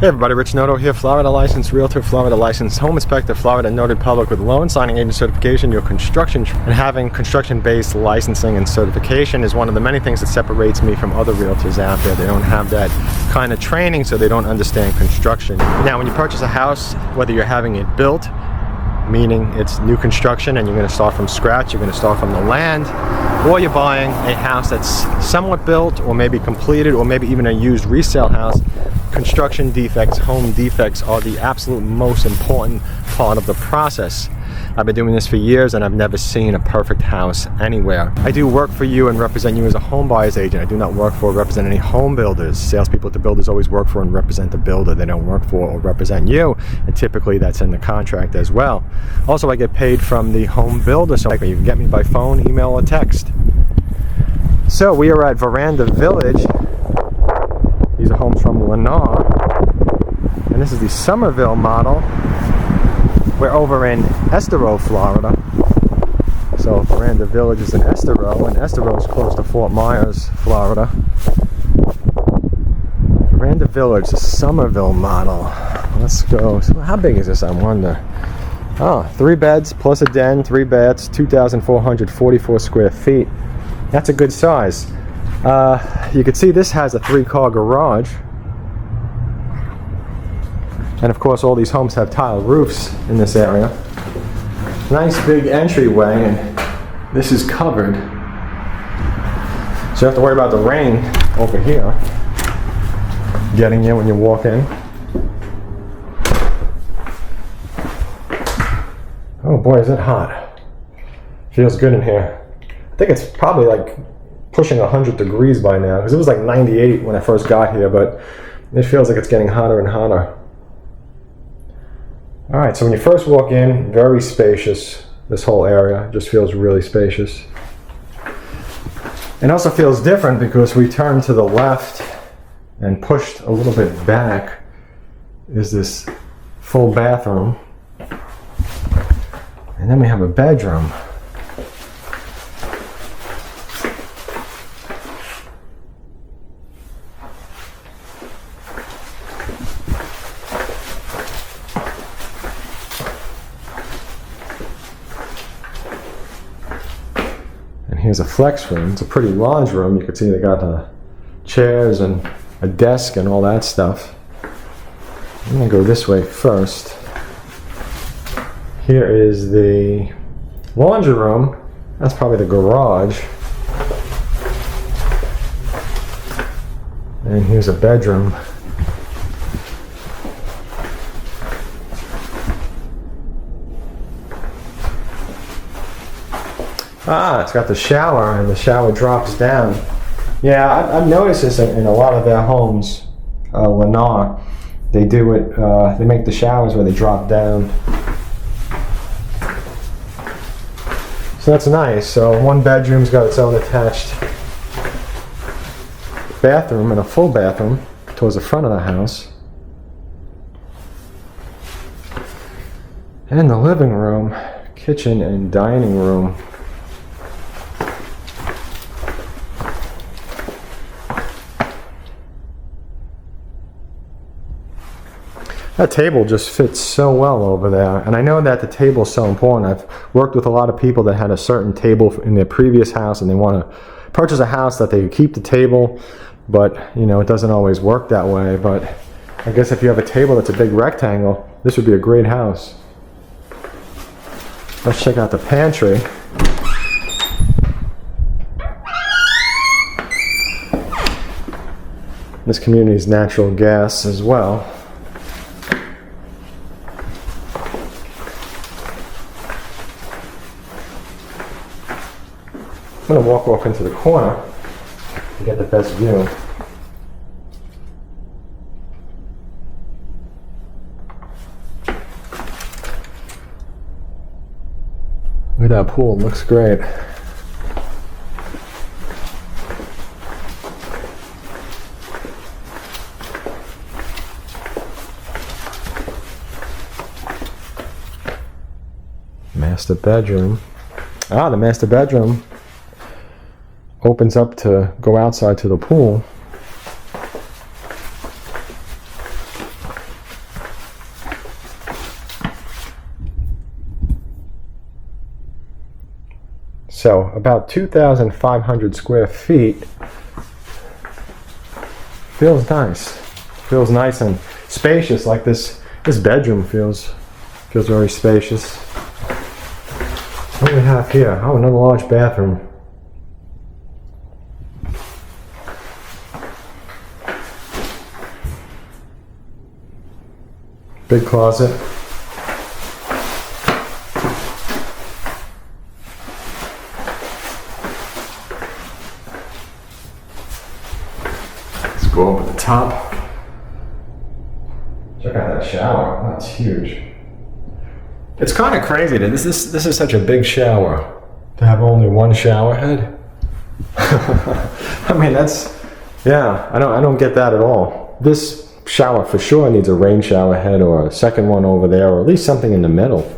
Hey everybody, Rich Noto here, Florida licensed realtor, Florida licensed home inspector, Florida noted public with loan signing agent certification, your construction, and having construction-based licensing and certification is one of the many things that separates me from other realtors out there. They don't have that kind of training, so they don't understand construction. Now, when you purchase a house, whether you're having it built, meaning it's new construction and you're going to start from scratch, you're going to start from the land, or you're buying a house that's somewhat built or maybe completed or maybe even a used resale house, construction defects, home defects are the absolute most important part of the process. I've been doing this for years and I've never seen a perfect house anywhere. I do work for you and represent you as a home buyer's agent. I do not work for or represent any home builders. Salespeople to builders always work for and represent the builder. They don't work for or represent you, and typically that's in the contract as well. Also, I get paid from the home builder, so you can get me by phone, email, or text. So we are at Veranda Village. These are homes from Lennar, and this is the Summerville model. We're over in Estero, Florida. So Veranda Village is in Estero, and Estero is close to Fort Myers, Florida. Veranda Village, the Summerville model. Let's go. So how big is this, I wonder? Oh, 3 beds plus a den, 3 baths, 2,444 square feet. That's a good size. You can see this has a 3-car garage. And of course all these homes have tile roofs in this area. Nice big entryway, and this is covered. So you don't have to worry about the rain over here getting you when you walk in. Oh boy, is it hot. Feels good in here. I think it's probably like pushing 100 degrees by now, because it was like 98 when I first got here, but it feels like it's getting hotter and hotter. Alright, so when you first walk in, very spacious. This whole area just feels really spacious. It also feels different because we turned to the left and pushed a little bit back is this full bathroom. And then we have a bedroom. Here's a flex room. It's a pretty large room. You can see they got chairs and a desk and all that stuff. I'm going to go this way first. Here is the laundry room. That's probably the garage. And here's a bedroom. Ah, it's got the shower, and the shower drops down. Yeah, I've noticed this in a lot of their homes, Lennar. They do it, they make the showers where they drop down. So that's nice. So one bedroom's got its own attached bathroom and a full bathroom towards the front of the house. And the living room, kitchen, and dining room. That table just fits so well over there, and I know that the table is so important. I've worked with a lot of people that had a certain table in their previous house and they want to purchase a house that they could keep the table, but you know, it doesn't always work that way. But I guess if you have a table that's a big rectangle, this would be a great house. Let's check out the pantry. This community is natural gas as well. I'm going to walk off into the corner to get the best view. Look at that pool, it looks great. Master bedroom. Ah, the master bedroom opens up to go outside to the pool. So about 2,500 square feet. Feels nice. Feels nice and spacious. Like this bedroom feels very spacious. What do we have here? Oh, another large bathroom. Big closet. Let's go over the top. Check out that shower. That's huge. It's kind of crazy that this is such a big shower to have only one shower head. I mean, I don't get that at all. This shower for sure needs a rain shower head or a second one over there, or at least something in the middle.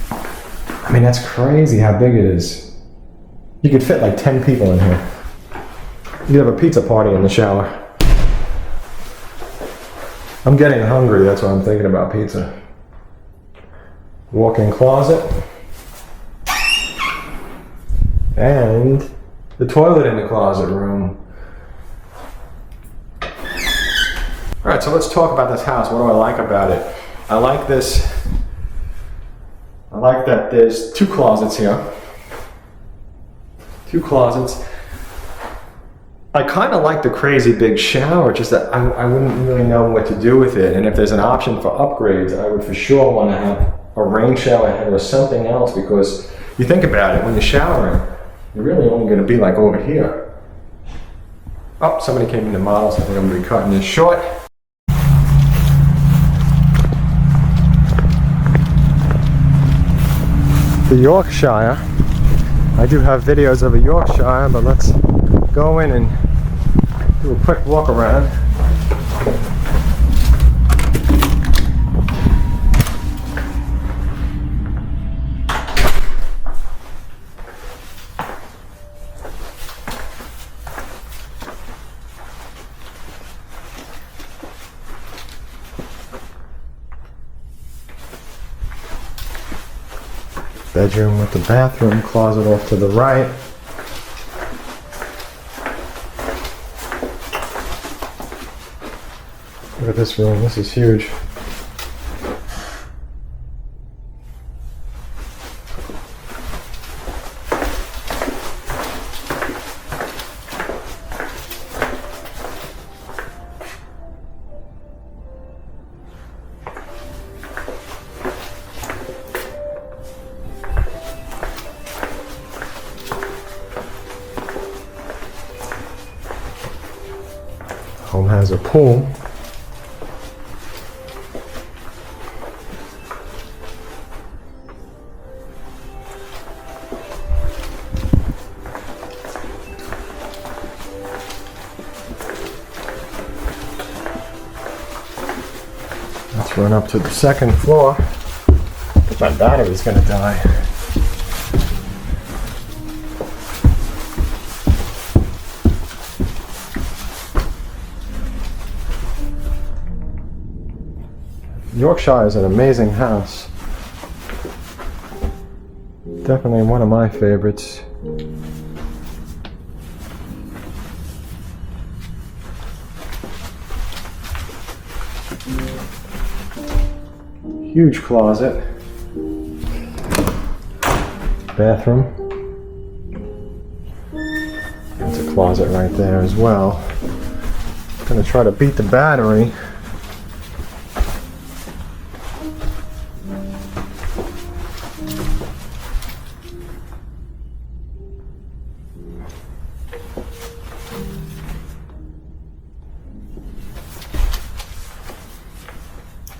I mean, that's crazy how big it is. You could fit like 10 people in here. You could have a pizza party in the shower. I'm getting hungry, that's why I'm thinking about pizza. Walk-in closet. And the toilet in the closet room. Alright, so let's talk about this house. What do I like about it? I like that there's 2 closets here. 2 closets. I kind of like the crazy big shower, just that I wouldn't really know what to do with it. And if there's an option for upgrades, I would for sure want to have a rain shower head or something else, because you think about it, when you're showering, you're really only going to be like over here. Oh, somebody came in the model, so I think I'm going to be cutting this short. The Yorkshire. I do have videos of a Yorkshire, but let's go in and do a quick walk around. Bedroom with the bathroom, closet off to the right. Look at this room, this is huge. Home has a pool. Let's run up to the second floor. I think my battery's gonna die. Yorkshire is an amazing house. Definitely one of my favorites. Huge closet. Bathroom. There's a closet right there as well. I'm gonna try to beat the battery.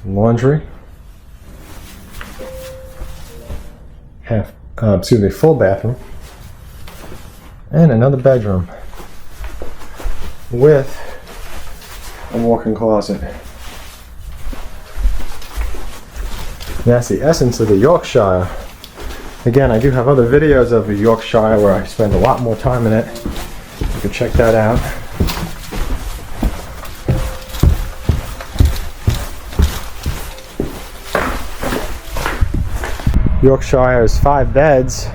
Laundry, full bathroom, and another bedroom with a walk-in closet. That's the essence of the Yorkshire. Again, I do have other videos of the Yorkshire where I spend a lot more time in it. You can check that out. Yorkshire is 5 beds,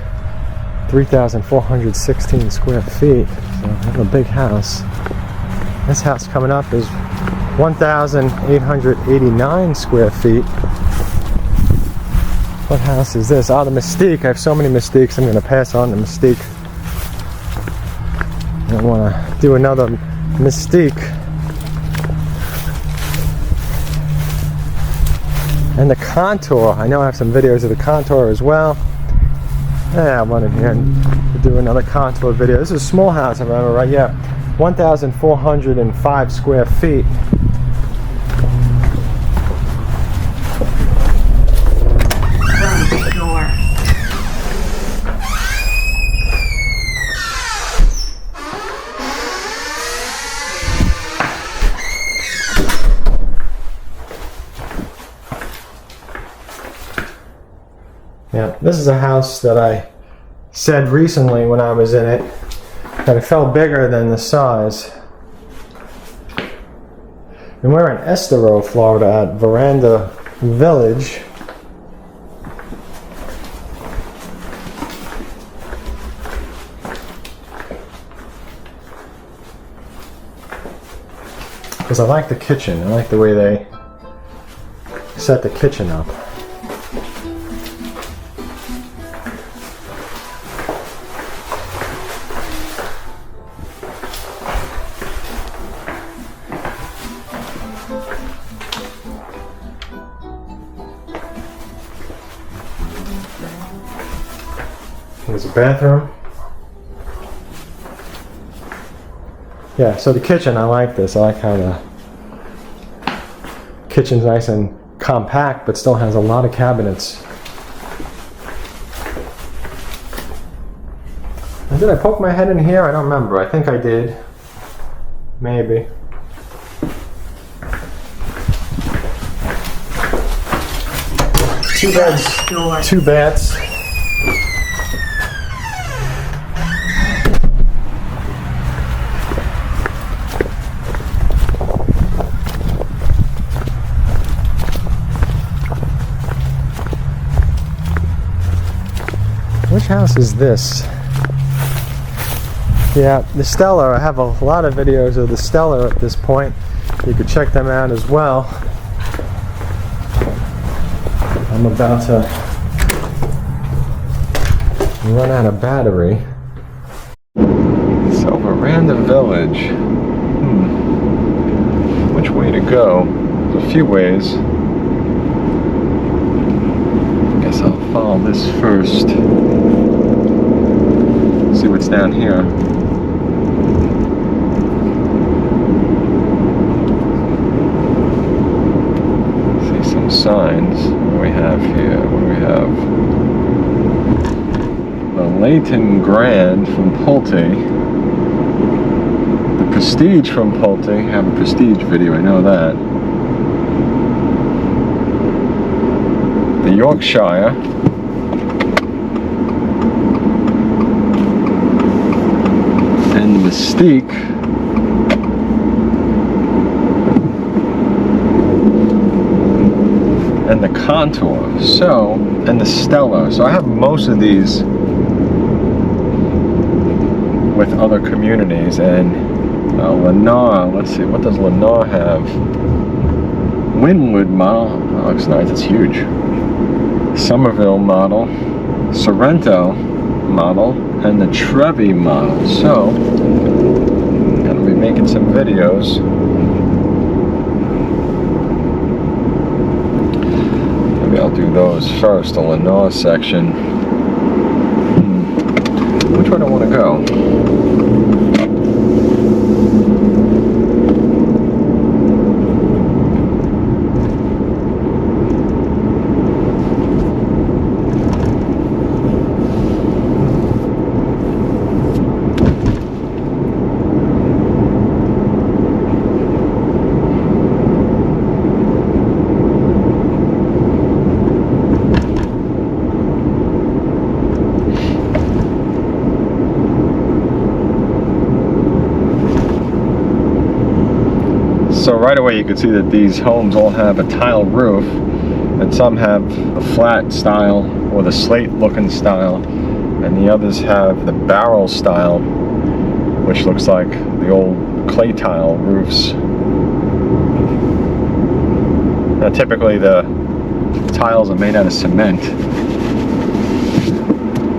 3,416 square feet. So I have a big house. This house coming up is 1,889 square feet. What house is this? Oh, the Mystique. I have so many Mystiques. I'm going to pass on the Mystique. I want to do another Mystique. And the Contour. I know I have some videos of the Contour as well. Yeah, I wanted to do another Contour video. This is a small house, I remember, right? Yeah, 1,405 square feet. Yeah, this is a house that I said recently when I was in it that it felt bigger than the size. And we're in Estero, Florida at Veranda Village. Because I like the kitchen. I like the way they set the kitchen up. There's a bathroom. Yeah, so the kitchen, I like this. I like how the kitchen's nice and compact, but still has a lot of cabinets. And did I poke my head in here? I don't remember. I think I did. Maybe. Two beds, two baths. Which house is this? Yeah, the Stellar. I have a lot of videos of the Stellar at this point. You could check them out as well. I'm about to run out of battery. So Veranda Village. Which way to go? There's a few ways. I guess I'll follow this first. See what's down here. See some signs. What do we have here? What do we have? The Leighton Grand from Pulte. The Prestige from Pulte. I have a Prestige video, I know that. The Yorkshire. And the Mystique. And the Contour. So, and the Stellar. So I have most of these with other communities. And Lennar, let's see, what does Lennar have? Winwood Model. That looks nice, it's huge. Summerville Model. Sorrento Model. And the Trevi Model. So, I'm going to be making some videos. Maybe I'll do those first, the Lennar section. Which way do I want to go? So right away you can see that these homes all have a tile roof, and some have a flat style or the slate looking style, and the others have the barrel style, which looks like the old clay tile roofs. Now typically the tiles are made out of cement,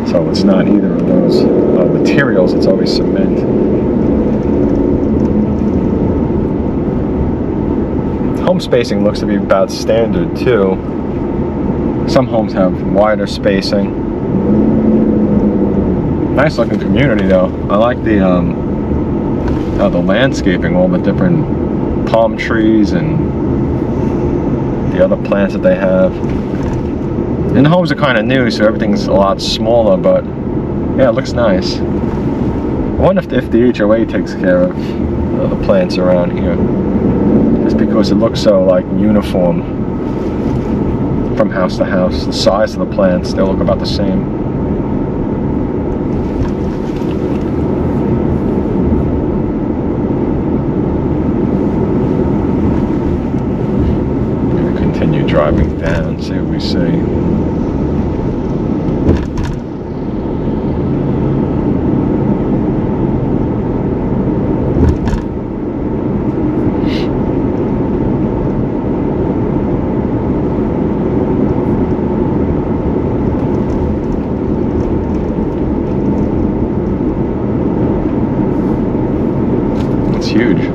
so it's not either of those materials, it's always cement. Home spacing looks to be about standard too. Some homes have wider spacing. Nice looking community though. I like the landscaping, all the different palm trees and the other plants that they have. And the homes are kind of new, so everything's a lot smaller, but yeah, it looks nice. I wonder if the HOA takes care of the plants around here, just because it looks so like uniform from house to house. The size of the plants, they look about the same. Continue driving down, see what we see. It's huge.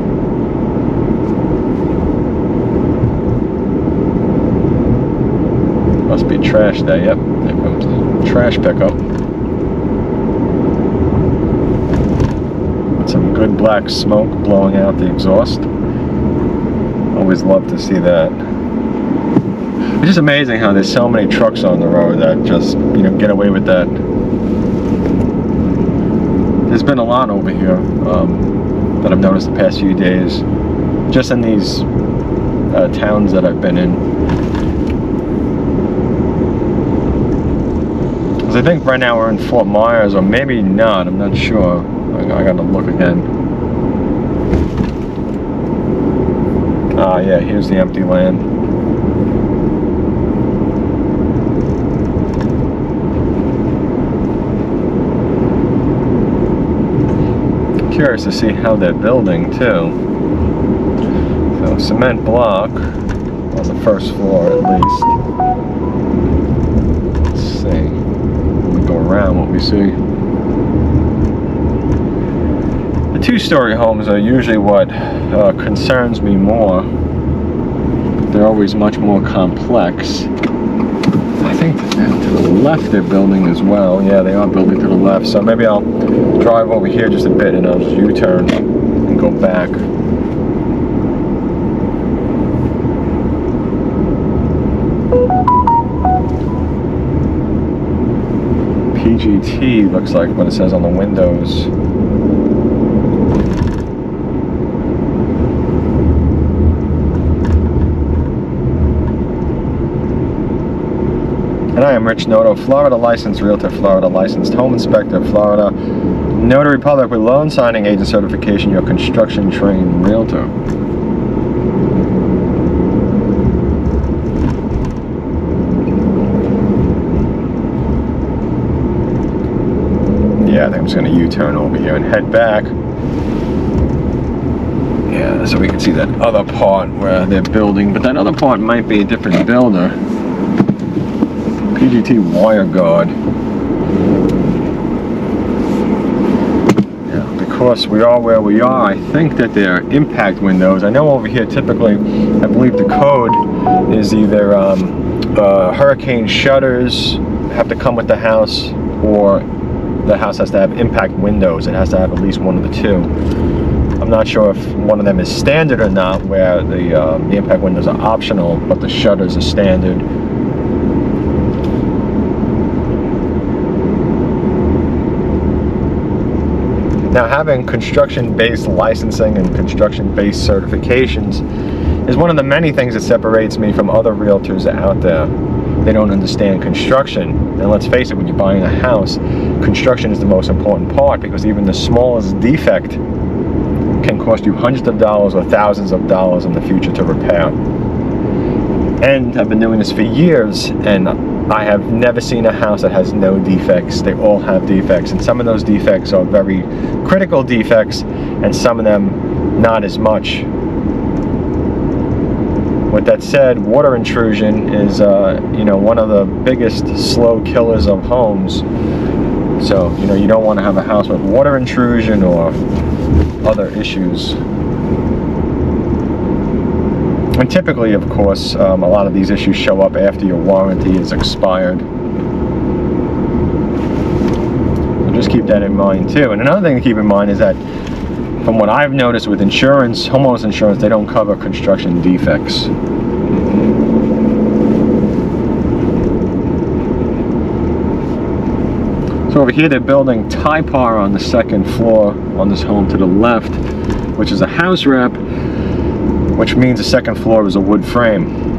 Must be trash day. Yep, there comes the trash pickup. With some good black smoke blowing out the exhaust. Always love to see that. It's just amazing how there's so many trucks on the road that just, you know, get away with that. There's been a lot over here that I've noticed the past few days, just in these towns that I've been in. I think right now we're in Fort Myers, or maybe not, I'm not sure. I gotta look again. Yeah, here's the empty land. Curious to see how they're building too. So cement block on the first floor at least. Let's see. Go around what we see. The two-story homes are usually what concerns me more. They're always much more complex. I think to the left they're building as well. Yeah, they are building to the left. So maybe I'll drive over here just a bit and I'll just U-turn and go back. PGT looks like what it says on the windows. And I am Rich Noto, Florida licensed realtor, Florida licensed home inspector, Florida notary public with loan signing agent certification, your construction trained realtor. Yeah, I think I'm just going to U-turn over here and head back. Yeah, so we can see that other part where they're building, but that other part might be a different builder. PGT wire guard. Yeah, because we are where we are, I think that they're impact windows. I know over here typically, I believe the code is either hurricane shutters have to come with the house, or the house has to have impact windows. It has to have at least one of the two. I'm not sure if one of them is standard or not, where the impact windows are optional, but the shutters are standard. Now, having construction-based licensing and construction-based certifications is one of the many things that separates me from other realtors out there. They don't understand construction. And let's face it, when you're buying a house, construction is the most important part, because even the smallest defect can cost you hundreds of dollars or thousands of dollars in the future to repair. And I've been doing this for years, and I have never seen a house that has no defects. They all have defects, and some of those defects are very critical defects, and some of them not as much. With that said, water intrusion is, you know, one of the biggest slow killers of homes. So, you know, you don't want to have a house with water intrusion or other issues. And typically, of course, a lot of these issues show up after your warranty is expired. So just keep that in mind too. And another thing to keep in mind is that, from what I've noticed with insurance, homeowners insurance, they don't cover construction defects. So over here they're building Typar on the second floor on this home to the left, which is a house wrap, which means the second floor is a wood frame.